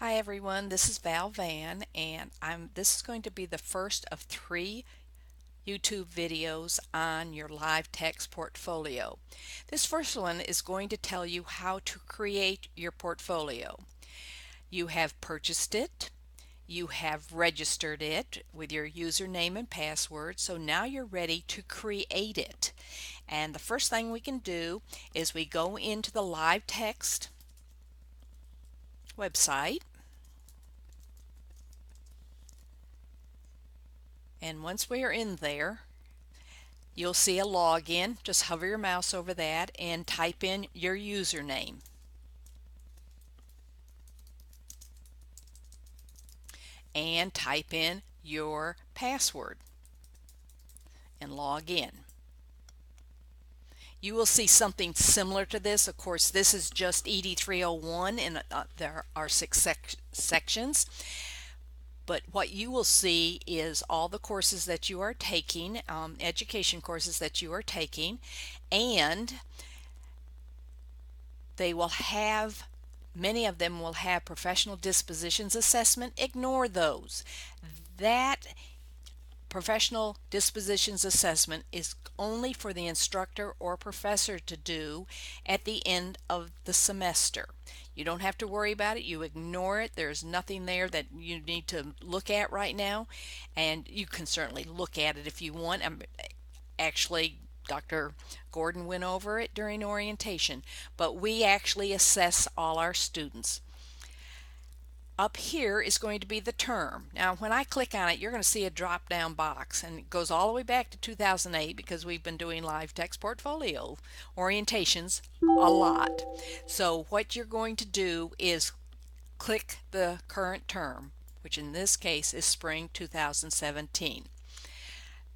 Hi everyone, this is Val Van and this is going to be the first of 3 YouTube videos on your LiveText portfolio. This first one is going to tell you how to create your portfolio. You have purchased it, you have registered it with your username and password, so now you're ready to create it. And the first thing we can do is we go into the LiveText website. And once we are in there, you'll see a login. Just hover your mouse over that and type in your username. And type in your password and log in. You will see something similar to this. Of course, this is just ED 301 and there are 6 sections. But what you will see is all the courses that you are taking, education courses that you are taking, and they will have, many of them will have professional dispositions assessment. Ignore those. That professional dispositions assessment is only for the instructor or professor to do at the end of the semester. You don't have to worry about it. You ignore it. There's nothing there that you need to look at right now, and you can certainly look at it if you want. Actually, Dr. Gordon went over it during orientation, but we actually assess all our students. Up here is going to be the term. Now when I click on it, you're going to see a drop down box, and it goes all the way back to 2008 because we've been doing LiveText Portfolio orientations a lot. So what you're going to do is click the current term, which in this case is spring 2017.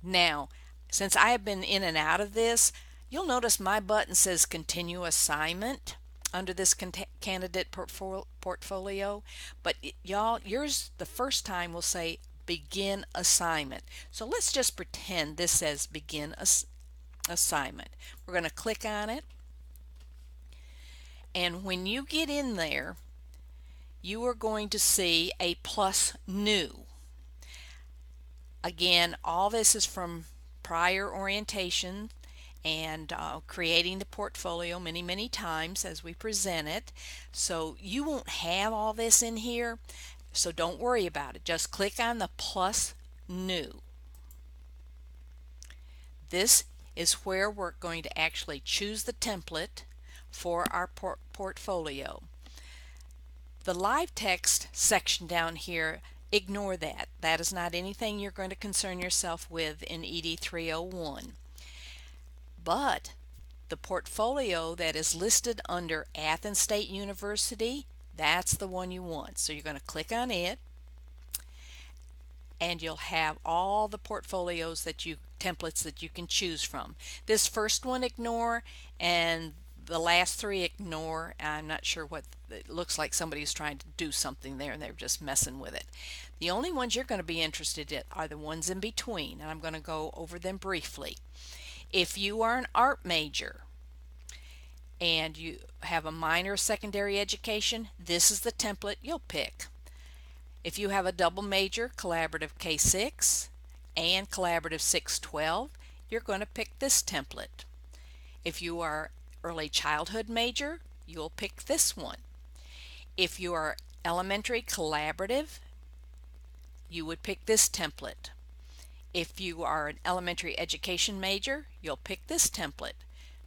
Now, since I have been in and out of this, you'll notice my button says continue assignment under this candidate portfolio, but y'all, yours the first time will say begin assignment. So let's just pretend this says begin assignment. We're going to click on it, and when you get in there, you are going to see a plus new. Again, all this is from prior orientation and creating the portfolio many times as we present it. So you won't have all this in here, so don't worry about it. Just click on the plus new. This is where we're going to actually choose the template for our portfolio. The LiveText section down here, ignore that. That is not anything you're going to concern yourself with in ED 301. But the portfolio that is listed under Athens State University, that's the one you want. So you're going to click on it, and you'll have all the portfolios templates that you can choose from. This first one ignore, and the last 3 ignore. I'm not sure what it looks like. Somebody's trying to do something there and they're just messing with it. The only ones you're going to be interested in are the ones in between, and I'm going to go over them briefly. If you are an art major and you have a minor secondary education, this is the template you'll pick. If you have a double major, collaborative K6 and collaborative 612, you're going to pick this template. If you are early childhood major, you'll pick this one. If you are elementary collaborative, you would pick this template. If you are an elementary education major, you'll pick this template.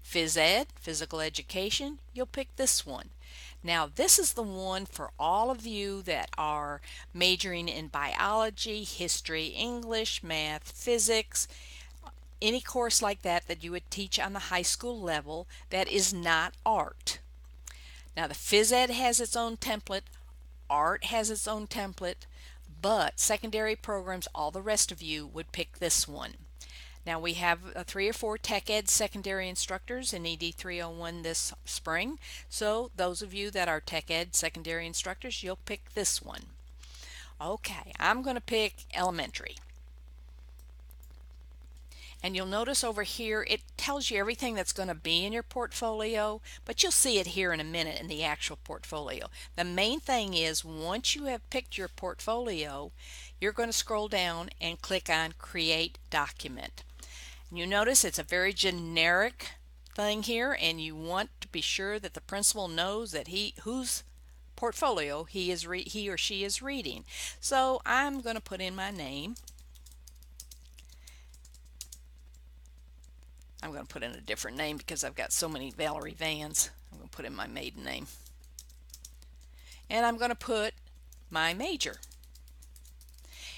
Phys Ed, physical education, you'll pick this one. Now this is the one for all of you that are majoring in biology, history, English, math, physics, any course like that that you would teach on the high school level that is not art. Now the Phys Ed has its own template, art has its own template, but secondary programs, all the rest of you would pick this one. Now we have 3 or 4 Tech Ed secondary instructors in ED 301 this spring, so those of you that are Tech Ed secondary instructors, you'll pick this one. Okay, I'm going to pick elementary. And you'll notice over here it tells you everything that's going to be in your portfolio, but you'll see it here in a minute in the actual portfolio. The main thing is once you have picked your portfolio, you're going to scroll down and click on Create Document. And you notice it's a very generic thing here, and you want to be sure that the principal knows that whose portfolio he or she is reading. So I'm going to put in my name. I'm going to put in a different name because I've got so many Valerie Vans. I'm going to put in my maiden name. And I'm going to put my major.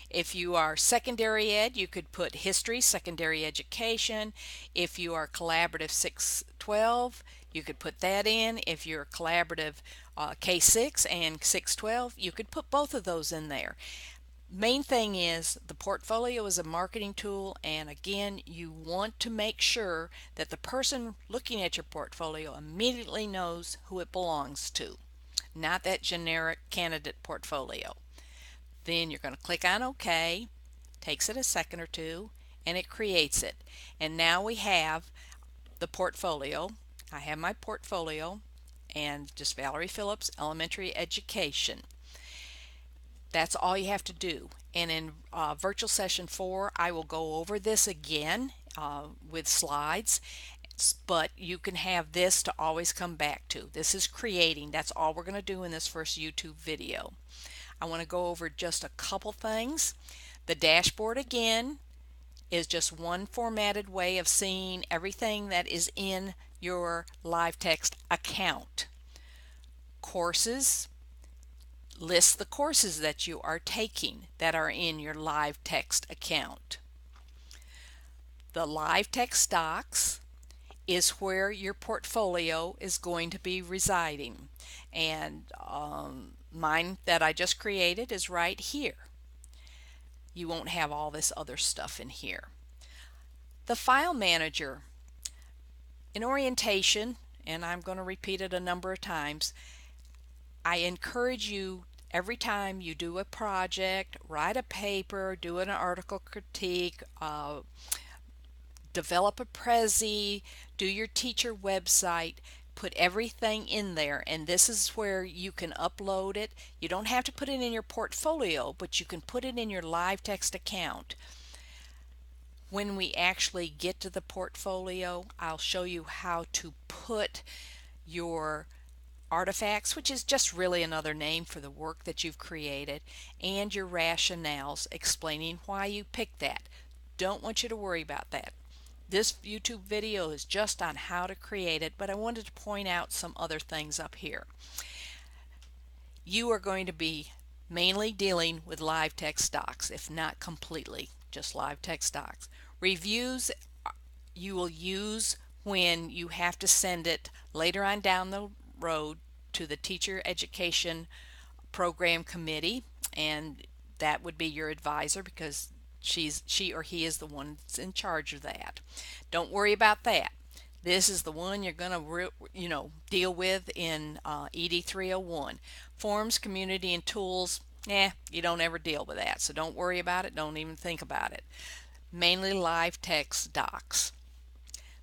If you are secondary ed, you could put history, secondary education. If you are collaborative 612, you could put that in. If you're collaborative K6 and 612, you could put both of those in there. Main thing is the portfolio is a marketing tool, and again, you want to make sure that the person looking at your portfolio immediately knows who it belongs to, not that generic candidate portfolio. Then you're going to click on OK. Takes it a second or two, and it creates it. And now we have the portfolio. I have my portfolio and just Valerie Phillips Elementary Education. That's all you have to do. And in virtual session 4, I will go over this again with slides, but you can have this to always come back to. This is creating. That's all we're going to do in this first YouTube video. I want to go over just a couple things. The dashboard again is just one formatted way of seeing everything that is in your LiveText account. Courses lists the courses that you are taking that are in your LiveText account. The LiveText docs is where your portfolio is going to be residing, and mine that I just created is right here. You won't have all this other stuff in here. The file manager in orientation, and I'm going to repeat it a number of times, I encourage you every time you do a project, write a paper, do an article critique, develop a Prezi, do your teacher website, put everything in there, and this is where you can upload it. You don't have to put it in your portfolio, but you can put it in your LiveText account. When we actually get to the portfolio, I'll show you how to put your artifacts, which is just really another name for the work that you've created, and your rationales explaining why you picked that. Don't want you to worry about that. This YouTube video is just on how to create it, but I wanted to point out some other things up here. You are going to be mainly dealing with LiveText docs, if not completely, just LiveText docs. Reviews you will use when you have to send it later on down the road to the Teacher Education Program Committee, and that would be your advisor because she or he is the one that's in charge of that. Don't worry about that. This is the one you're going to deal with in ED 301. Forms, community, and tools, you don't ever deal with that, so don't worry about it. Don't even think about it. Mainly LiveText docs.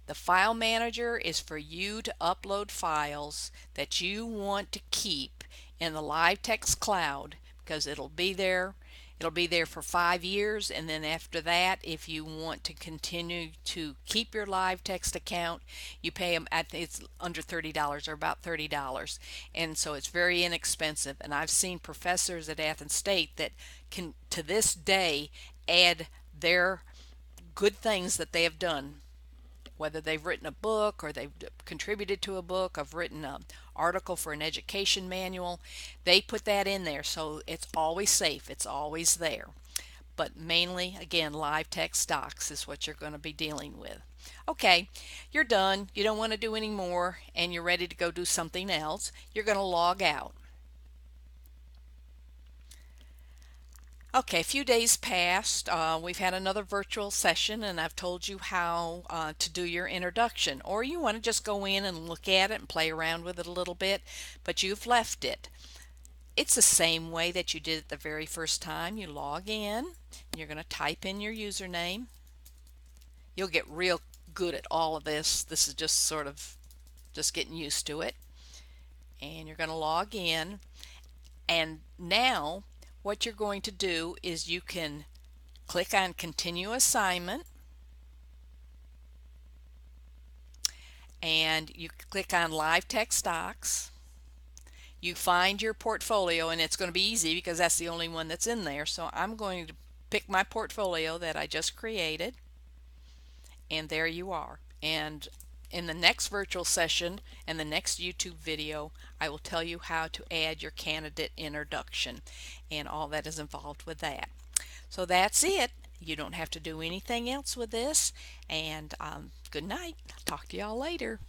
The file manager is for you to upload files that you want to keep in the LiveText cloud, because it'll be there. It'll be there for 5 years, and then after that, if you want to continue to keep your LiveText account, you pay them it's under $30 or about $30, and so it's very inexpensive. And I've seen professors at Athens State that can to this day add their good things that they have done, whether they've written a book or they've contributed to a book, I've written an article for an education manual, they put that in there, so it's always safe, it's always there. But mainly, again, LiveText docs is what you're going to be dealing with. Okay, you're done, you don't want to do any more, and you're ready to go do something else. You're going to log out. Okay, a few days passed. We've had another virtual session, and I've told you how to do your introduction. Or you want to just go in and look at it and play around with it a little bit, but you've left it. It's the same way that you did it the very first time. You log in, you're going to type in your username. You'll get real good at all of this. This is just sort of just getting used to it. And you're going to log in. And now what you're going to do is you can click on continue assignment, and you click on LiveText Docs. You find your portfolio, and it's going to be easy because that's the only one that's in there. So I'm going to pick my portfolio that I just created, and there you are. And in the next virtual session and the next YouTube video, I will tell you how to add your candidate introduction and all that is involved with that. So that's it. You don't have to do anything else with this, and good night. Talk to y'all later.